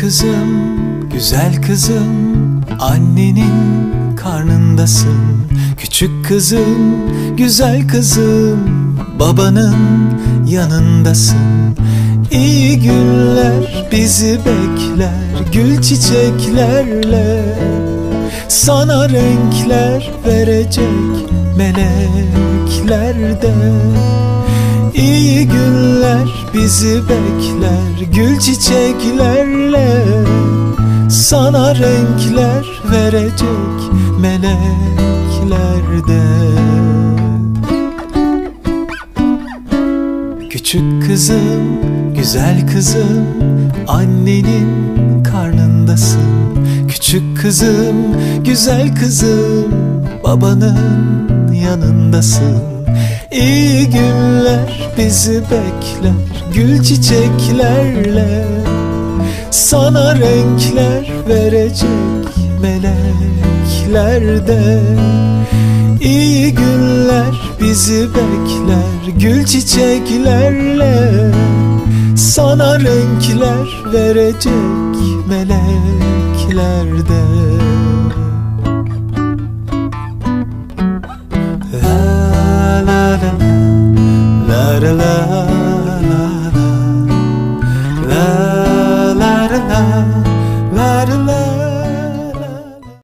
kızım, güzel kızım, annenin karnındasın. Küçük kızım, güzel kızım, babanın yanındasın. İyi günler bizi bekler, gül çiçeklerle. Sana renkler verecek melekler de. İyi günler bizi bekler, gül çiçeklerle. Sana renkler verecek melekler de. Küçük kızım, güzel kızım, annenin karnındasın. Küçük kızım, güzel kızım, babanın yanındasın. İyi günler bizi bekler, gül çiçeklerle. Sana renkler verecek melekler de. İyi günler bizi bekler, gül çiçeklerle. Sana renkler verecek melekler de.